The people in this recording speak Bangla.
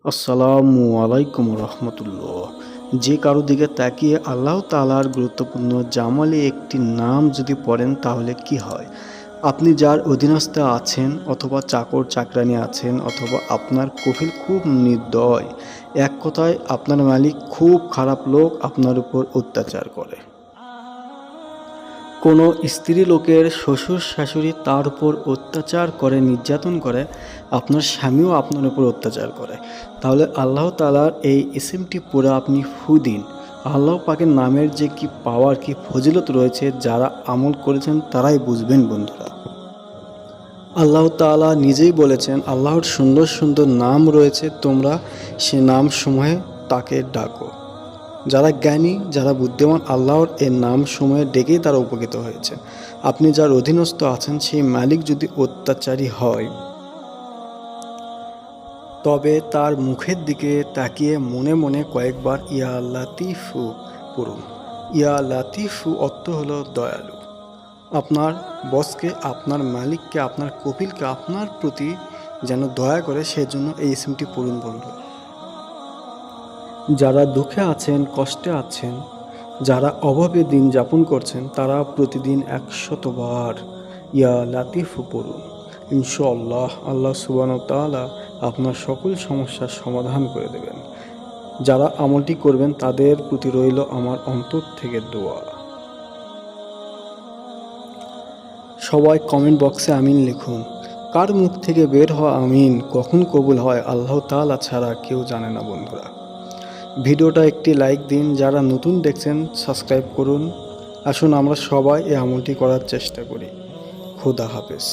আসসালামু আলাইকুম রহমতুল্লাহ। যে কারো দিকে তাকিয়ে আল্লাহ তাআলার গুরুত্বপূর্ণ জামালি একটি নাম যদি পড়েন তাহলে কি হয়? আপনি যার অধীনস্থ আছেন অথবা চাকর চাকরানি আছেন অথবা আপনার কফিল খুব নির্দয়, এক কথায় আপনার মালিক খুব খারাপ লোক, আপনার উপর অত্যাচার করে। কোনো স্ত্রী লোকের শ্বশুর শাশুড়ি তার উপর অত্যাচার করে, নির্যাতন করে, আপনার স্বামীও আপনার উপর অত্যাচার করে, তাহলে আল্লাহ তাআলার এই ইসিমটি পড়ে আপনি ফু দিন। আল্লাহ পাকের নামের যে কি পাওয়ার, কি ফজিলত রয়েছে, যারা আমল করেছেন তারাই বুঝবেন বন্ধুরা। আল্লাহ তাআলা নিজেই বলেছেন আল্লাহর সুন্দর সুন্দর নাম রয়েছে, তোমরা সে নাম সমূহে তাকে ডাকো। যারা জ্ঞানী, যারা বুদ্ধিমান, আল্লাহর এর নাম সময়ে ডেকেই তারা উপকৃত হয়েছে। আপনি যার অধীনস্থ আছেন সেই মালিক যদি অত্যাচারী হয়, তবে তার মুখের দিকে তাকিয়ে মনে মনে কয়েকবার ইয়া লাতিফু পড়ুন। ইয়া লাতিফু অর্থ হলো দয়ালু। আপনার বসকে, আপনার মালিককে, আপনার কপিলকে আপনার প্রতি যেন দয়া করে, সেজন্য এই ইসমটি পড়ুন বন্ধু। যারা দুঃখে আছেন, কষ্টে আছেন, যারা অভাবে দিন যাপন করছেন, তারা প্রতিদিন ১০০ বার ইয়া লাতিফু পড়ুন। ইনশাআল্লাহ আল্লাহ সুবহানাহু ওয়া তাআলা আপনার সকল সমস্যার সমাধান করে দেবেন। যারা আমলটি করবেন তাদের প্রতি রইল আমার অন্তর থেকে দোয়া। সবাই কমেন্ট বক্সে আমিন লিখুন। কার মুখ থেকে বের হওয়া আমিন কখন কবুল হয় আল্লাহ তাআলা ছাড়া কেউ জানে না বন্ধুরা। ভিডিওটা একটি লাইক দিন, যারা নতুন দেখছেন সাবস্ক্রাইব করুন। আসুন আমরা সবাই এই আমলটি করার চেষ্টা করি। খোদা হাফেজ।